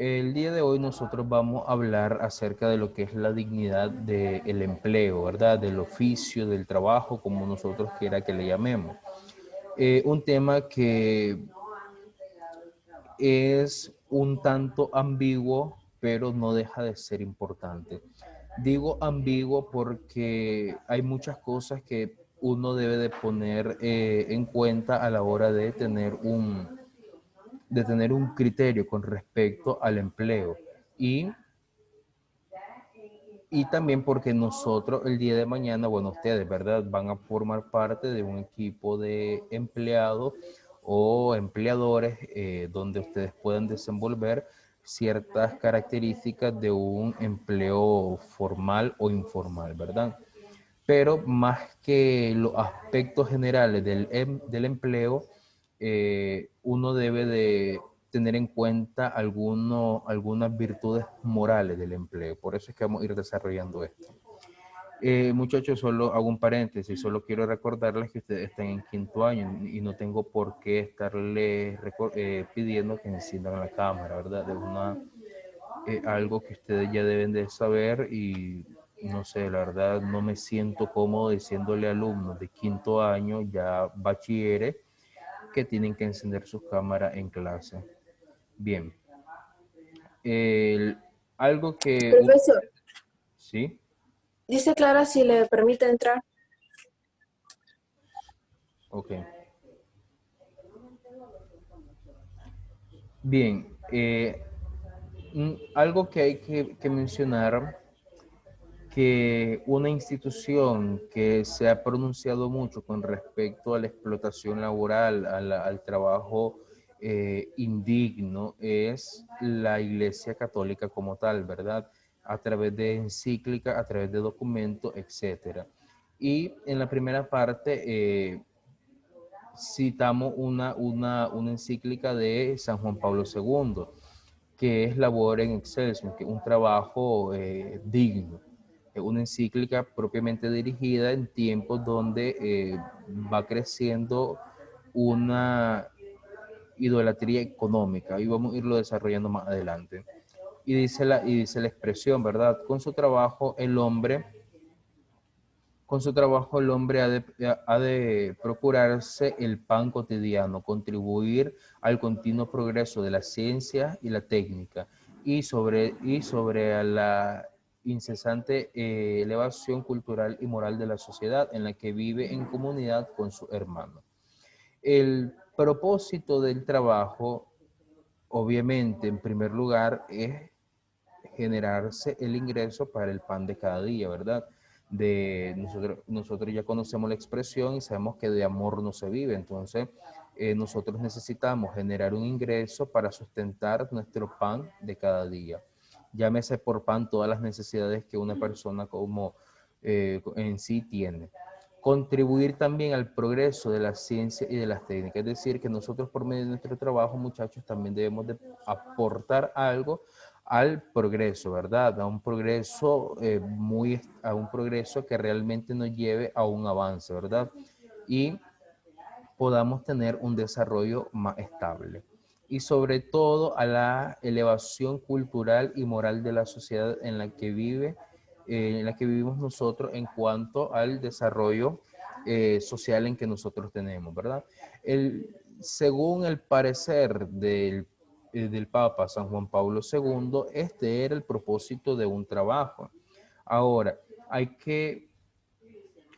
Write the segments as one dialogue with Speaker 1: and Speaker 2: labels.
Speaker 1: El día de hoy nosotros vamos a hablar acerca de lo que es la dignidad del empleo, ¿verdad? Del oficio, del trabajo, como nosotros quiera que le llamemos. Un tema que es un tanto ambiguo, pero no deja de ser importante. Digo ambiguo porque hay muchas cosas que uno debe de poner en cuenta a la hora de tener un criterio con respecto al empleo. Y Y también porque nosotros el día de mañana, bueno, ustedes, ¿verdad? Van a formar parte de un equipo de empleados o empleadores donde ustedes puedan desenvolver ciertas características de un empleo formal o informal, ¿verdad? Pero más que los aspectos generales del empleo, uno debe de tener en cuenta algunas virtudes morales del empleo. Por eso es que vamos a ir desarrollando esto. Muchachos, solo hago un paréntesis, solo quiero recordarles que ustedes están en quinto año y no tengo por qué estarles pidiendo que enciendan la cámara, ¿verdad? Algo que ustedes ya deben de saber y no sé, la verdad no me siento cómodo diciéndole a alumnos de quinto año, ya bachilleres, que tienen que encender sus cámaras en clase. Bien, el- algo que...
Speaker 2: Profesor,
Speaker 1: Sí,
Speaker 2: dice Clara si le permite entrar.
Speaker 1: ok. Bien, algo que hay que mencionar, que una institución que se ha pronunciado mucho con respecto a la explotación laboral, al trabajo indigno, es la Iglesia Católica como tal, ¿verdad? A través de encíclicas, a través de documentos, etcétera. Y en la primera parte citamos una encíclica de San Juan Pablo II, que es Labor en Excelsior, que es un trabajo digno. Es una encíclica propiamente dirigida en tiempos donde va creciendo una idolatría económica y vamos a irlo desarrollando más adelante. Y dice la expresión, ¿verdad? Con su trabajo el hombre ha de procurarse el pan cotidiano, contribuir al continuo progreso de la ciencia y la técnica y sobre la incesante elevación cultural y moral de la sociedad en la que vive en comunidad con sus hermanos. El propósito del trabajo, obviamente, en primer lugar, es generarse el ingreso para el pan de cada día, ¿verdad? Nosotros ya conocemos la expresión y sabemos que de amor no se vive, entonces nosotros necesitamos generar un ingreso para sustentar nuestro pan de cada día. Llámese por pan todas las necesidades que una persona como en sí tiene. Contribuir también al progreso de la ciencia y de las técnicas, es decir, que nosotros por medio de nuestro trabajo, muchachos, también debemos de aportar algo al progreso, ¿verdad? A un progreso que realmente nos lleve a un avance, ¿verdad? Y podamos tener un desarrollo más estable. Y sobre todo a la elevación cultural y moral de la sociedad en la que vivimos nosotros en cuanto al desarrollo social en que nosotros tenemos, ¿verdad? Según el parecer del Papa San Juan Pablo II, este era el propósito de un trabajo. Ahora, hay que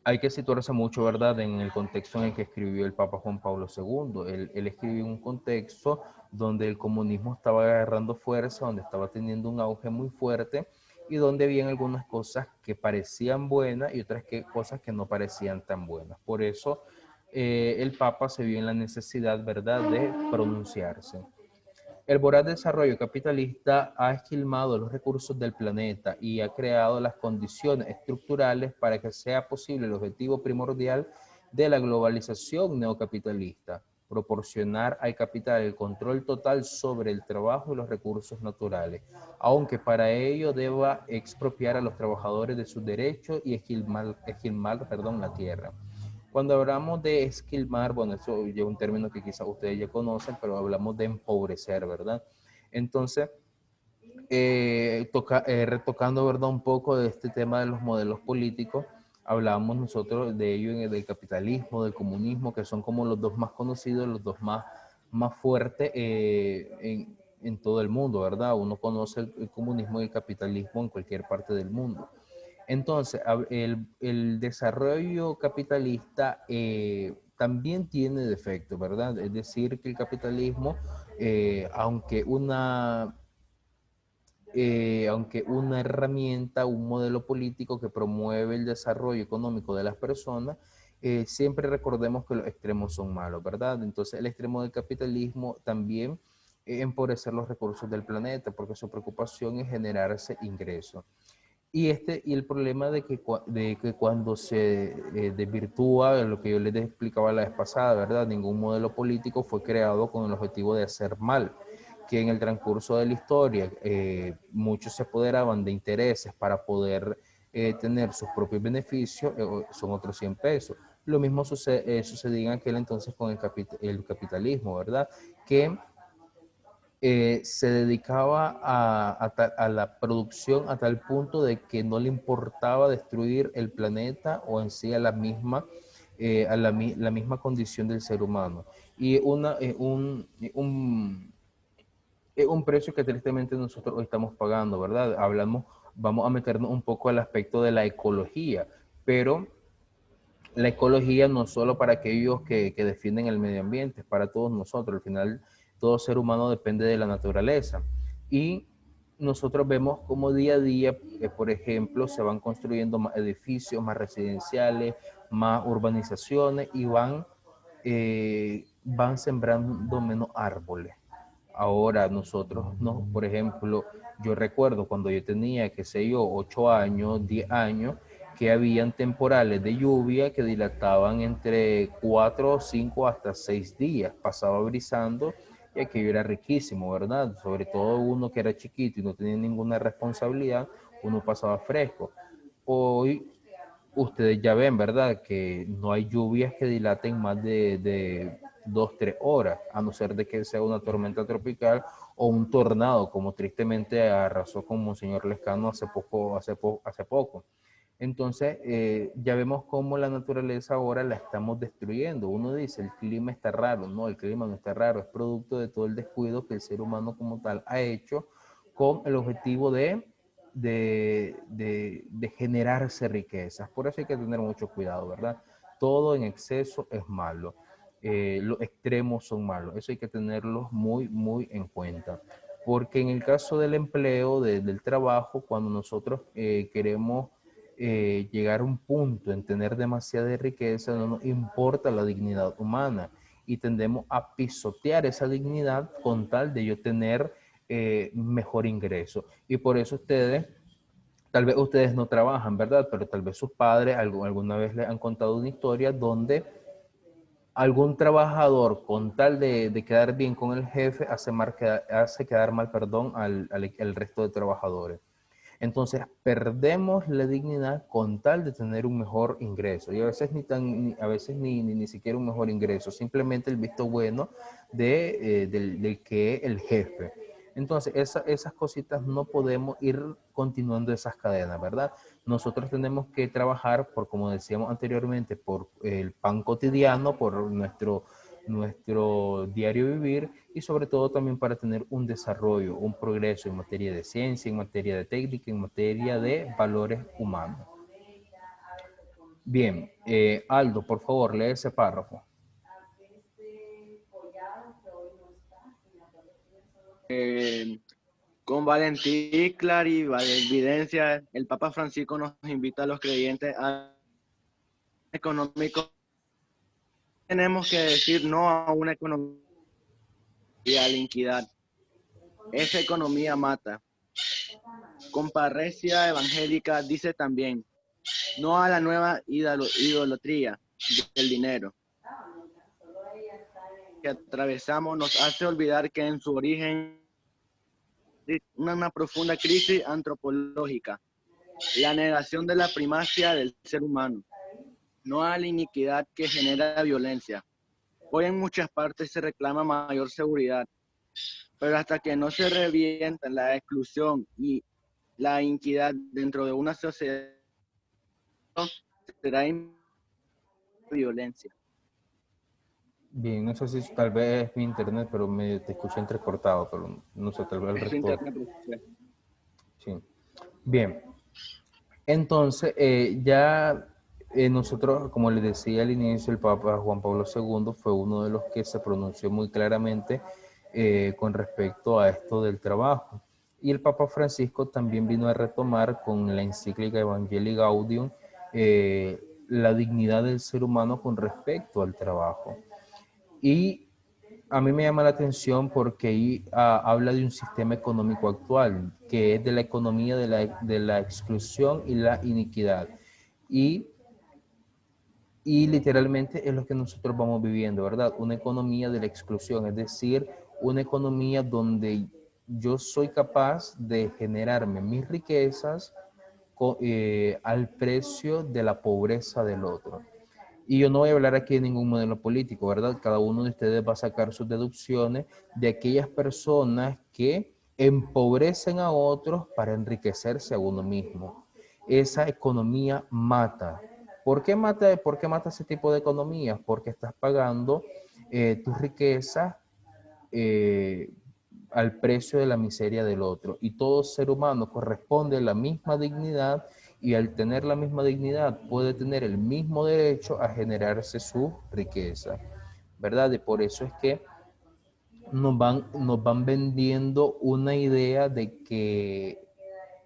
Speaker 1: hay que situarse mucho, ¿verdad?, en el contexto en el que escribió el Papa Juan Pablo II. Él escribió un contexto donde el comunismo estaba agarrando fuerza, donde estaba teniendo un auge muy fuerte y donde habían algunas cosas que parecían buenas y otras cosas que no parecían tan buenas. Por eso el Papa se vio en la necesidad, ¿verdad?, de pronunciarse. El voraz desarrollo capitalista ha esquilmado los recursos del planeta y ha creado las condiciones estructurales para que sea posible el objetivo primordial de la globalización neocapitalista, proporcionar al capital el control total sobre el trabajo y los recursos naturales, aunque para ello deba expropiar a los trabajadores de sus derechos y esquilmar la tierra. Cuando hablamos de esquilmar, bueno, eso ya es un término que quizás ustedes ya conocen, pero hablamos de empobrecer, ¿verdad? Entonces, retocando, ¿verdad? Un poco de este tema de los modelos políticos, hablábamos nosotros de ello del capitalismo, del comunismo, que son como los dos más conocidos, los dos más fuertes en todo el mundo, ¿verdad? Uno conoce el comunismo y el capitalismo en cualquier parte del mundo. Entonces, el desarrollo capitalista también tiene defectos, ¿verdad? Es decir, que el capitalismo, aunque una herramienta, un modelo político que promueve el desarrollo económico de las personas, siempre recordemos que los extremos son malos, ¿verdad? Entonces, el extremo del capitalismo también empobrecer los recursos del planeta, porque su preocupación es generarse ingresos. Y el problema de que cuando se desvirtúa, lo que yo les explicaba la vez pasada, ¿verdad? Ningún modelo político fue creado con el objetivo de hacer mal, que en el transcurso de la historia muchos se apoderaban de intereses para poder tener sus propios beneficios, son otros 100 pesos. Lo mismo sucedía en aquel entonces con el capitalismo, ¿verdad? Que se dedicaba a la producción a tal punto de que no le importaba destruir el planeta o en sí a la misma condición del ser humano. Y un precio que tristemente nosotros hoy estamos pagando, ¿verdad? Vamos a meternos un poco al aspecto de la ecología, pero la ecología no solo para aquellos que defienden el medio ambiente, es para todos nosotros. Al final, todo ser humano depende de la naturaleza. Y nosotros vemos cómo día a día, por ejemplo, se van construyendo más edificios, más residenciales, más urbanizaciones y van sembrando menos árboles. Ahora nosotros, no, por ejemplo, yo recuerdo cuando yo tenía, qué sé yo, 8 años, 10 años, que habían temporales de lluvia que dilataban entre 4, 5 hasta 6 días. Pasaba brisando y aquello era riquísimo, ¿verdad? Sobre todo uno que era chiquito y no tenía ninguna responsabilidad, uno pasaba fresco. Hoy ustedes ya ven, ¿verdad? Que no hay lluvias que dilaten más de 2, 3 horas, a no ser de que sea una tormenta tropical o un tornado, como tristemente arrasó con Monseñor Lescano hace poco. Entonces, ya vemos cómo la naturaleza ahora la estamos destruyendo. Uno dice, el clima está raro. No, el clima no está raro, es producto de todo el descuido que el ser humano como tal ha hecho con el objetivo de generarse riquezas. Por eso hay que tener mucho cuidado, ¿verdad? Todo en exceso es malo. Los extremos son malos. Eso hay que tenerlos muy, muy en cuenta. Porque en el caso del empleo, del trabajo, cuando nosotros queremos llegar a un punto en tener demasiada riqueza, no nos importa la dignidad humana y tendemos a pisotear esa dignidad con tal de yo tener mejor ingreso. Y por eso tal vez ustedes no trabajan, ¿verdad? Pero tal vez sus padres alguna vez les han contado una historia donde algún trabajador con tal de quedar bien con el jefe hace quedar mal, perdón, al resto de trabajadores. Entonces, perdemos la dignidad con tal de tener un mejor ingreso. Y a veces a veces ni siquiera un mejor ingreso, simplemente el visto bueno del que es el jefe. Entonces, esas cositas no podemos ir continuando esas cadenas, ¿verdad? Nosotros tenemos que trabajar por, como decíamos anteriormente, por el pan cotidiano, por nuestro diario vivir y sobre todo también para tener un desarrollo, un progreso en materia de ciencia, en materia de técnica, en materia de valores humanos. Bien, Aldo, por favor, lee ese párrafo.
Speaker 3: Con valentía y clarividencia, el Papa Francisco nos invita a los creyentes a económico. Tenemos que decir no a una economía de la iniquidad. Esa economía mata. Con parresia evangélica dice también no a la nueva idolatría del dinero que atravesamos nos hace olvidar que en su origen una profunda crisis antropológica, la negación de la primacia del ser humano, no a la iniquidad que genera violencia. Hoy en muchas partes se reclama mayor seguridad, pero hasta que no se revienta la exclusión y la iniquidad dentro de una sociedad, será violencia.
Speaker 1: Bien, no sé si tal vez es mi internet, pero te escuché entrecortado, pero no sé, tal vez el
Speaker 3: Es su
Speaker 1: resto.
Speaker 3: internet. Profesor.
Speaker 1: Sí. Bien, entonces ya nosotros, como les decía al inicio, el Papa Juan Pablo II fue uno de los que se pronunció muy claramente con respecto a esto del trabajo. Y el Papa Francisco también vino a retomar con la encíclica Evangelii Gaudium la dignidad del ser humano con respecto al trabajo. Y a mí me llama la atención porque ahí habla de un sistema económico actual, que es de la economía de la exclusión y la iniquidad. Y, y literalmente es lo que nosotros vamos viviendo, ¿verdad? Una economía de la exclusión, es decir, una economía donde yo soy capaz de generarme mis riquezas al precio de la pobreza del otro. Y yo no voy a hablar aquí de ningún modelo político, ¿verdad? Cada uno de ustedes va a sacar sus deducciones de aquellas personas que empobrecen a otros para enriquecerse a uno mismo. Esa economía mata. ¿Por qué mata ese tipo de economías? Porque estás pagando tu riqueza eh, al precio de la miseria del otro. Y todo ser humano corresponde a la misma dignidad y al tener la misma dignidad puede tener el mismo derecho a generarse su riqueza, ¿verdad? Y por eso es que nos van vendiendo una idea de que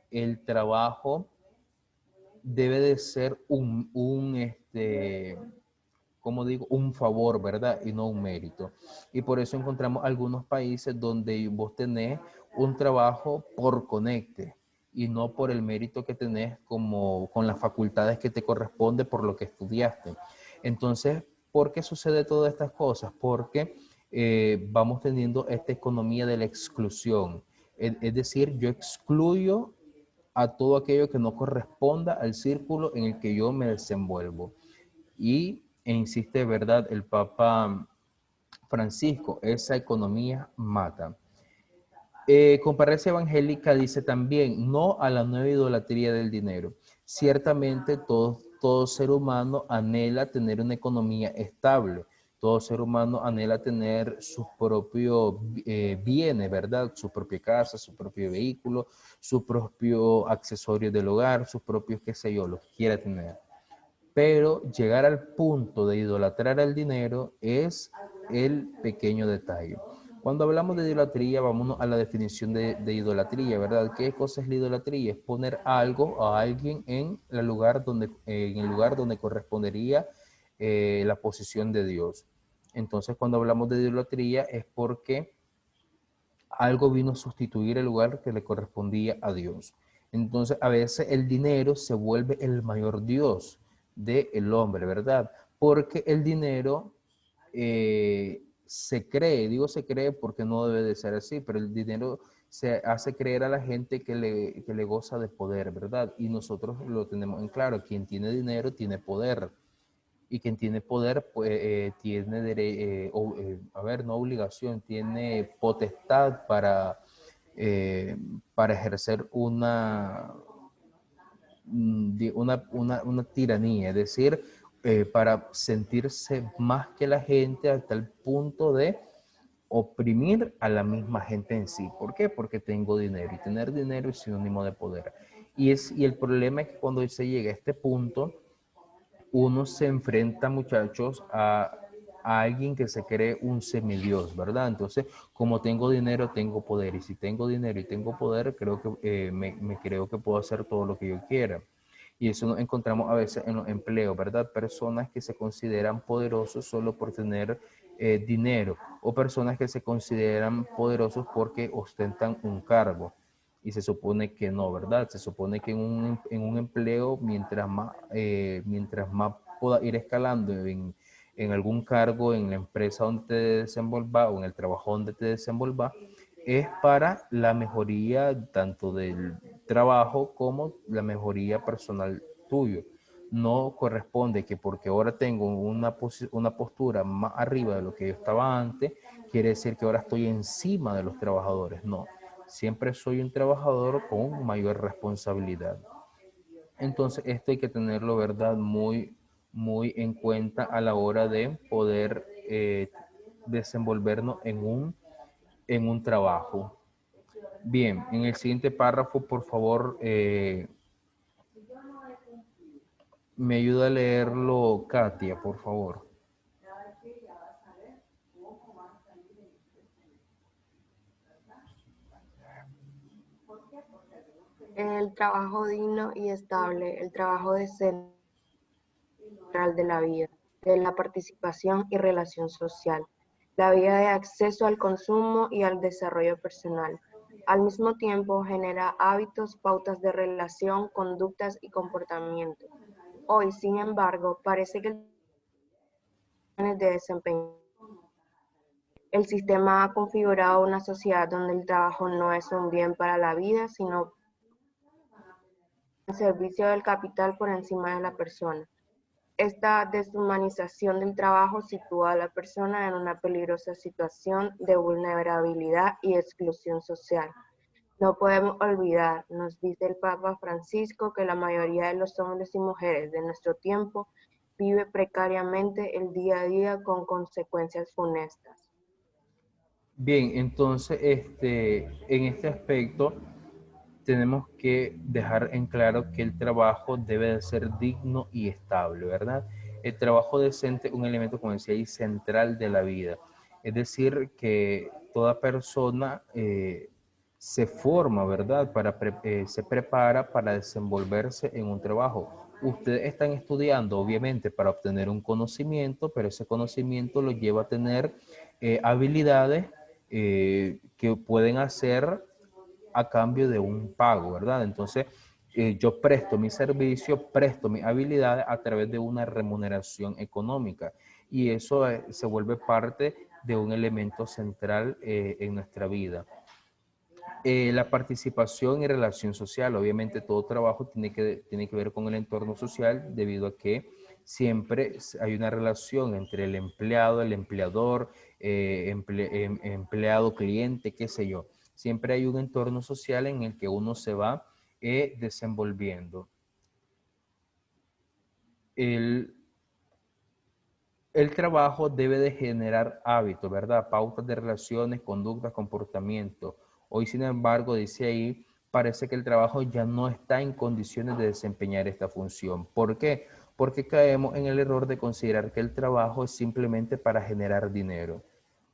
Speaker 1: el trabajo debe de ser como digo, un favor, ¿verdad? Y no un mérito. Y por eso encontramos algunos países donde vos tenés un trabajo por conecte y no por el mérito que tenés como con las facultades que te corresponde por lo que estudiaste. Entonces, ¿por qué sucede todas estas cosas? Porque vamos teniendo esta economía de la exclusión. Es decir, yo excluyo a todo aquello que no corresponda al círculo en el que yo me desenvuelvo. E insiste, ¿verdad? El Papa Francisco, esa economía mata. Comparecencia Evangélica dice también, no a la nueva idolatría del dinero. Ciertamente todo ser humano anhela tener una economía estable. Todo ser humano anhela tener sus propios bienes, ¿verdad? Su propia casa, su propio vehículo, su propio accesorio del hogar, sus propios, qué sé yo, los quiera tener. Pero llegar al punto de idolatrar al dinero es el pequeño detalle. Cuando hablamos de idolatría, vámonos a la definición de idolatría, ¿verdad? ¿Qué cosa es la idolatría? Es poner algo a alguien en el lugar donde correspondería la posición de Dios. Entonces, cuando hablamos de idolatría es porque algo vino a sustituir el lugar que le correspondía a Dios. Entonces, a veces el dinero se vuelve el mayor Dios del hombre, ¿verdad? Porque el dinero se cree, digo se cree porque no debe de ser así, pero el dinero se hace creer a la gente que le goza de poder, ¿verdad? Y nosotros lo tenemos en claro, quien tiene dinero tiene poder y quien tiene poder, pues tiene, a ver, no obligación, tiene potestad para ejercer una tiranía, es decir, para sentirse más que la gente hasta el punto de oprimir a la misma gente en sí. ¿Por qué? Porque tengo dinero y tener dinero es sinónimo de poder. Y el problema es que cuando se llega a este punto, uno se enfrenta, muchachos, a alguien que se cree un semidios, ¿verdad? Entonces, como tengo dinero, tengo poder. Y si tengo dinero y tengo poder, creo que me creo que puedo hacer todo lo que yo quiera. Y eso nos encontramos a veces en los empleos, ¿verdad? Personas que se consideran poderosos solo por tener dinero o personas que se consideran poderosos porque ostentan un cargo. Y se supone que no, ¿verdad? Se supone que en un empleo, mientras más pueda ir escalando en algún cargo, en la empresa donde te desenvolvas o en el trabajo donde te desenvolvas, es para la mejoría tanto del trabajo como la mejoría personal tuyo. no corresponde que porque ahora tengo una postura más arriba de lo que yo estaba antes, quiere decir que ahora estoy encima de los trabajadores. No, siempre soy un trabajador con mayor responsabilidad. Entonces, esto hay que tenerlo, ¿verdad? Muy en cuenta a la hora de poder desenvolvernos en un trabajo. Bien, en el siguiente párrafo, por favor, me ayuda a leerlo Katia, por favor.
Speaker 4: El trabajo digno y estable, el trabajo decente de la vida, de la participación y relación social, la vía de acceso al consumo y al desarrollo personal. Al mismo tiempo, genera hábitos, pautas de relación, conductas y comportamientos. Hoy, sin embargo, parece que el de desempeño. El sistema ha configurado una sociedad donde el trabajo no es un bien para la vida, sino el servicio del capital por encima de la persona. Esta deshumanización del trabajo sitúa a la persona en una peligrosa situación de vulnerabilidad y exclusión social. No podemos olvidar, nos dice el Papa Francisco, que la mayoría de los hombres y mujeres de nuestro tiempo vive precariamente el día a día con consecuencias funestas.
Speaker 1: Bien, entonces, en este aspecto, tenemos que dejar en claro que el trabajo debe de ser digno y estable, ¿verdad? El trabajo decente es un elemento, como decía ahí, central de la vida. Es decir, que toda persona se forma, ¿verdad? Se prepara para desenvolverse en un trabajo. Ustedes están estudiando, obviamente, para obtener un conocimiento, pero ese conocimiento lo lleva a tener habilidades que pueden hacer a cambio de un pago, ¿verdad? Entonces, yo presto mi servicio, presto mis habilidades a través de una remuneración económica y eso se vuelve parte de un elemento central en nuestra vida. La participación y relación social, obviamente todo trabajo tiene que ver con el entorno social debido a que siempre hay una relación entre el empleado, el empleador, empleado, cliente, qué sé yo. Siempre hay un entorno social en el que uno se va desenvolviendo. El, el trabajo debe de generar hábitos, ¿verdad? Pautas de relaciones, conductas, comportamiento. Hoy, sin embargo, dice ahí, parece que el trabajo ya no está en condiciones de desempeñar esta función. ¿Por qué? Porque caemos en el error de considerar que el trabajo es simplemente para generar dinero.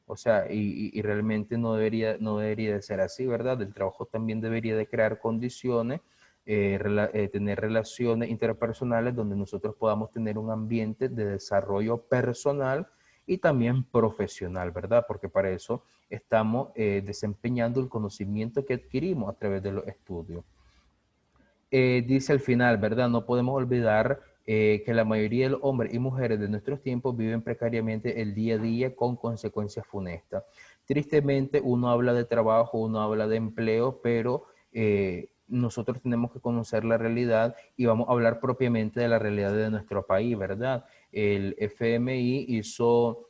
Speaker 1: O sea, y realmente no debería de ser así, ¿verdad? El trabajo también debería de crear condiciones, tener relaciones interpersonales donde nosotros podamos tener un ambiente de desarrollo personal y también profesional, ¿verdad? Porque para eso estamos desempeñando el conocimiento que adquirimos a través de los estudios. Dice al final, ¿verdad? No podemos olvidar que la mayoría de los hombres y mujeres de nuestros tiempos viven precariamente el día a día con consecuencias funestas. Tristemente, uno habla de trabajo, uno habla de empleo, pero nosotros tenemos que conocer la realidad y vamos a hablar propiamente de la realidad de nuestro país, ¿verdad? El FMI hizo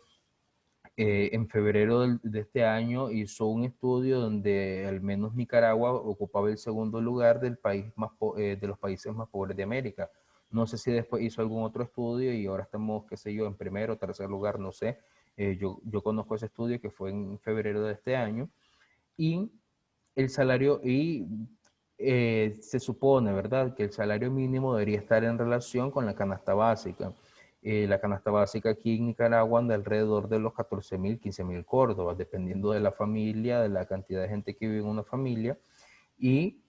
Speaker 1: en febrero de este año hizo un estudio donde al menos Nicaragua ocupaba el segundo lugar del país de los países más pobres de América. No sé si después hizo algún otro estudio y ahora estamos, qué sé yo, en primero o tercer lugar, no sé. Yo conozco ese estudio que fue en febrero de este año y el salario, se supone, ¿verdad?, que el salario mínimo debería estar en relación con la canasta básica. La canasta básica aquí en Nicaragua anda alrededor de los 14.000, 15.000 córdobas, dependiendo de la familia, de la cantidad de gente que vive en una familia. Y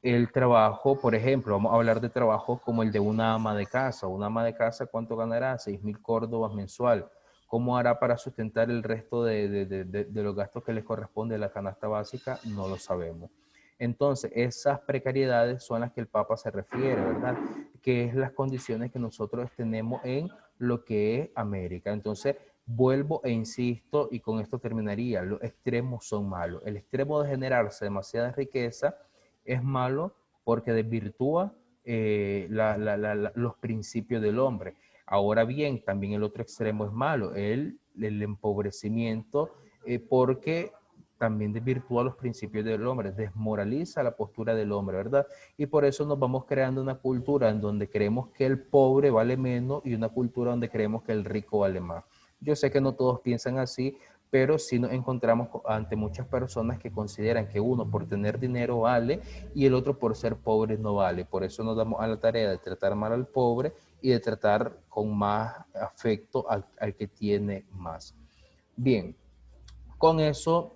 Speaker 1: el trabajo, por ejemplo, vamos a hablar de trabajos como el de una ama de casa. Una ama de casa, ¿cuánto ganará? 6.000 córdobas mensual. ¿Cómo hará para sustentar el resto de los gastos que les corresponde a la canasta básica? No lo sabemos. Entonces, esas precariedades son las que el Papa se refiere, ¿verdad? Que es las condiciones que nosotros tenemos en lo que es América. Entonces, vuelvo e insisto, y con esto terminaría, los extremos son malos. El extremo de generarse demasiada riqueza es malo porque desvirtúa los principios del hombre. Ahora bien, también el otro extremo es malo, el empobrecimiento, porque también desvirtúa los principios del hombre, desmoraliza la postura del hombre, ¿verdad? Y por eso nos vamos creando una cultura en donde creemos que el pobre vale menos y una cultura donde creemos que el rico vale más. Yo sé que no todos piensan así, pero sí nos encontramos ante muchas personas que consideran que uno por tener dinero vale y el otro por ser pobre no vale. Por eso nos damos a la tarea de tratar mal al pobre y de tratar con más afecto al que tiene más. Bien, con eso